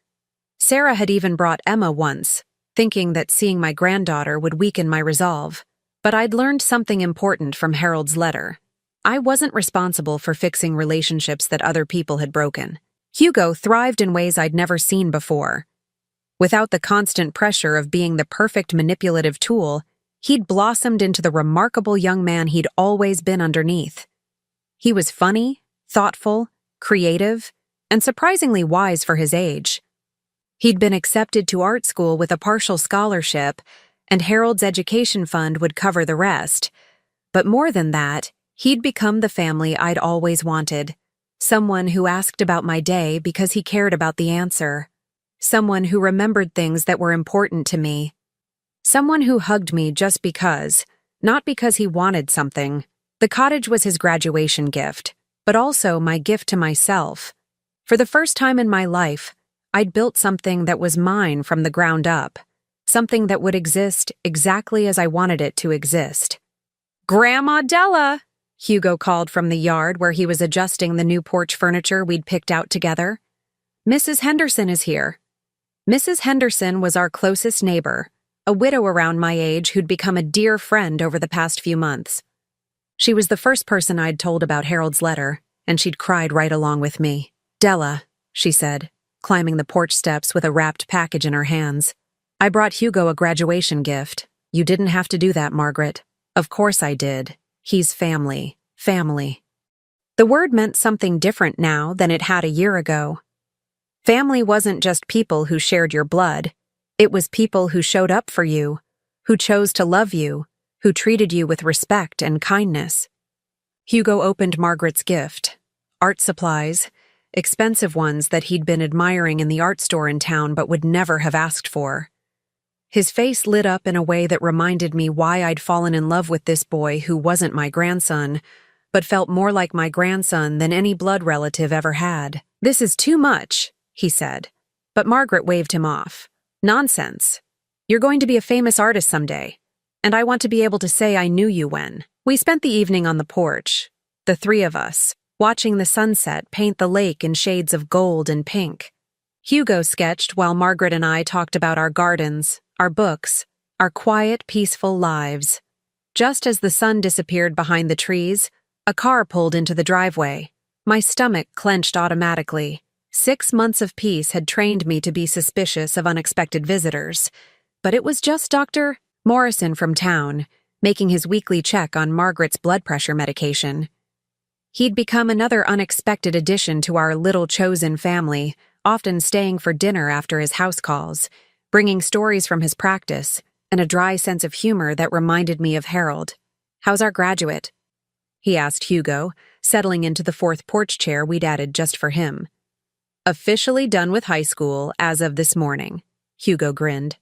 Sarah had even brought Emma once, thinking that seeing my granddaughter would weaken my resolve. But I'd learned something important from Harold's letter. I wasn't responsible for fixing relationships that other people had broken. Hugo thrived in ways I'd never seen before. Without the constant pressure of being the perfect manipulative tool, he'd blossomed into the remarkable young man he'd always been underneath. He was funny, thoughtful, creative, and surprisingly wise for his age. He'd been accepted to art school with a partial scholarship, and Harold's education fund would cover the rest. But more than that, he'd become the family I'd always wanted. Someone who asked about my day because he cared about the answer. Someone who remembered things that were important to me. Someone who hugged me just because, not because he wanted something. The cottage was his graduation gift, but also my gift to myself. For the first time in my life, I'd built something that was mine from the ground up. Something that would exist exactly as I wanted it to exist. Grandma Della! Hugo called from the yard where he was adjusting the new porch furniture we'd picked out together. Mrs. Henderson is here. Mrs. Henderson was our closest neighbor, a widow around my age who'd become a dear friend over the past few months. She was the first person I'd told about Harold's letter, and she'd cried right along with me. Della, she said, climbing the porch steps with a wrapped package in her hands. I brought Hugo a graduation gift. You didn't have to do that, Margaret. Of course I did. He's family. Family. The word meant something different now than it had a year ago. Family wasn't just people who shared your blood. It was people who showed up for you, who chose to love you, who treated you with respect and kindness. Hugo opened Margaret's gift. Art supplies, expensive ones that he'd been admiring in the art store in town but would never have asked for. His face lit up in a way that reminded me why I'd fallen in love with this boy who wasn't my grandson, but felt more like my grandson than any blood relative ever had. This is too much, he said, but Margaret waved him off. Nonsense. You're going to be a famous artist someday, and I want to be able to say I knew you when. We spent the evening on the porch, the three of us, watching the sunset paint the lake in shades of gold and pink. Hugo sketched while Margaret and I talked about our gardens, our books, our quiet, peaceful lives. Just as the sun disappeared behind the trees, a car pulled into the driveway. My stomach clenched automatically. 6 months of peace had trained me to be suspicious of unexpected visitors. But it was just Dr. Morrison from town, making his weekly check on Margaret's blood pressure medication. He'd become another unexpected addition to our little chosen family, often staying for dinner after his house calls, bringing stories from his practice, and a dry sense of humor that reminded me of Harold. How's our graduate? He asked Hugo, settling into the fourth porch chair we'd added just for him. Officially done with high school as of this morning, Hugo grinned.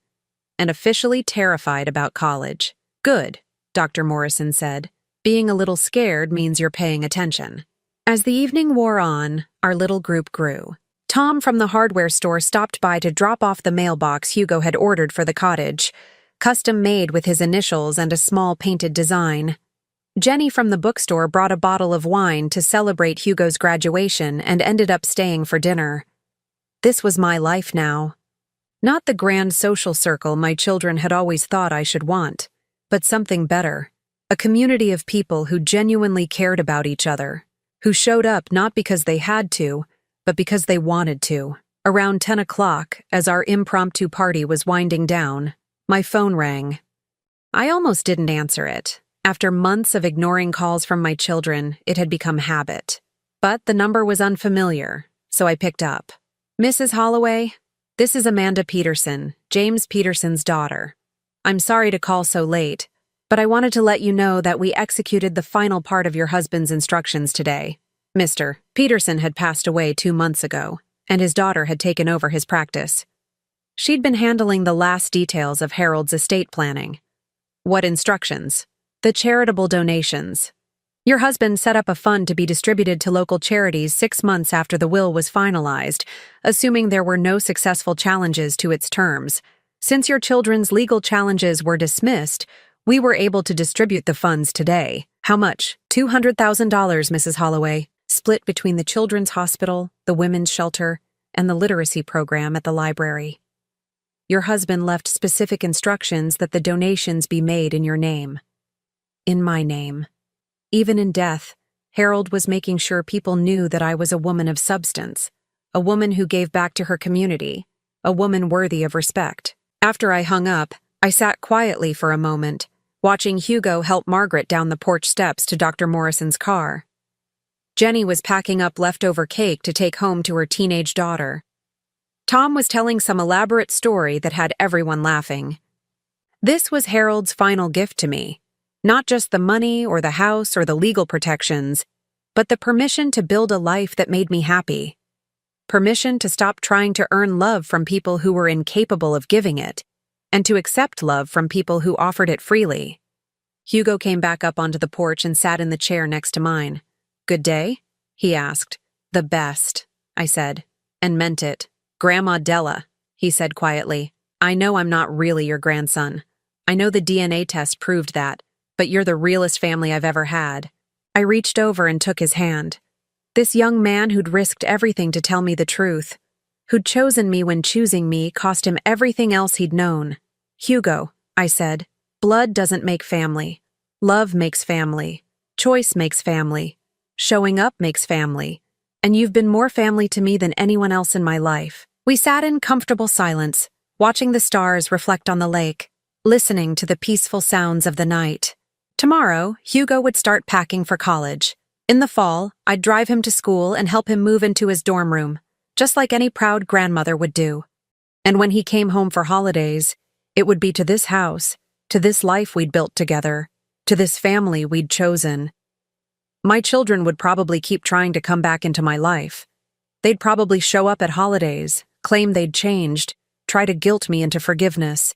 and officially terrified about college. Good, Dr. Morrison said. Being a little scared means you're paying attention. As the evening wore on, our little group grew. Tom from the hardware store stopped by to drop off the mailbox Hugo had ordered for the cottage, custom made with his initials and a small painted design. Jenny from the bookstore brought a bottle of wine to celebrate Hugo's graduation and ended up staying for dinner. This was my life now. Not the grand social circle my children had always thought I should want, but something better. A community of people who genuinely cared about each other, who showed up not because they had to, but because they wanted to. Around 10 o'clock, as our impromptu party was winding down, my phone rang. I almost didn't answer it. After months of ignoring calls from my children, it had become habit. But the number was unfamiliar, so I picked up. Mrs. Holloway, this is Amanda Peterson, James Peterson's daughter. I'm sorry to call so late, but I wanted to let you know that we executed the final part of your husband's instructions today. Mr. Peterson had passed away 2 months ago, and his daughter had taken over his practice. She'd been handling the last details of Harold's estate planning. What instructions? The charitable donations. Your husband set up a fund to be distributed to local charities 6 months after the will was finalized, assuming there were no successful challenges to its terms. Since your children's legal challenges were dismissed, we were able to distribute the funds today. How much? $200,000, Mrs. Holloway, split between the Children's Hospital, the Women's Shelter, and the literacy program at the library. Your husband left specific instructions that the donations be made in your name. In my name. Even in death, Harold was making sure people knew that I was a woman of substance, a woman who gave back to her community, a woman worthy of respect. After I hung up, I sat quietly for a moment, watching Hugo help Margaret down the porch steps to Dr. Morrison's car. Jenny was packing up leftover cake to take home to her teenage daughter. Tom was telling some elaborate story that had everyone laughing. This was Harold's final gift to me. Not just the money or the house or the legal protections, but the permission to build a life that made me happy. Permission to stop trying to earn love from people who were incapable of giving it, and to accept love from people who offered it freely. Hugo came back up onto the porch and sat in the chair next to mine. Good day? He asked. The best, I said, and meant it. Grandma Della, he said quietly. I know I'm not really your grandson. I know the DNA test proved that, but you're the realest family I've ever had. I reached over and took his hand. This young man who'd risked everything to tell me the truth, who'd chosen me when choosing me, cost him everything else he'd known. Hugo, I said, blood doesn't make family. Love makes family. Choice makes family. Showing up makes family. And you've been more family to me than anyone else in my life. We sat in comfortable silence, watching the stars reflect on the lake, listening to the peaceful sounds of the night. Tomorrow, Hugo would start packing for college. In the fall, I'd drive him to school and help him move into his dorm room, just like any proud grandmother would do. And when he came home for holidays, it would be to this house, to this life we'd built together, to this family we'd chosen. My children would probably keep trying to come back into my life. They'd probably show up at holidays, claim they'd changed, try to guilt me into forgiveness.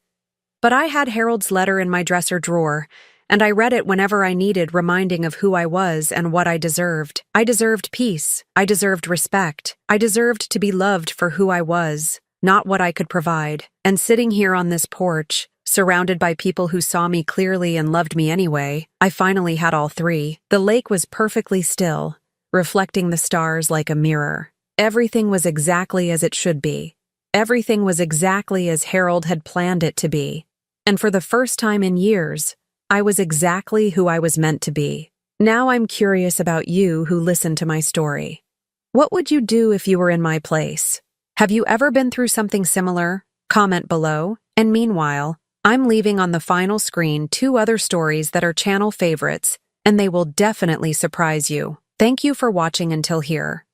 But I had Harold's letter in my dresser drawer, and I read it whenever I needed reminding of who I was and what I deserved. I deserved peace. I deserved respect. I deserved to be loved for who I was, not what I could provide. And sitting here on this porch, surrounded by people who saw me clearly and loved me anyway, I finally had all three. The lake was perfectly still, reflecting the stars like a mirror. Everything was exactly as it should be. Everything was exactly as Harold had planned it to be. And for the first time in years, I was exactly who I was meant to be. Now I'm curious about you who listened to my story. What would you do if you were in my place? Have you ever been through something similar? Comment below. And meanwhile, I'm leaving on the final screen 2 other stories that are channel favorites, and they will definitely surprise you. Thank you for watching until here.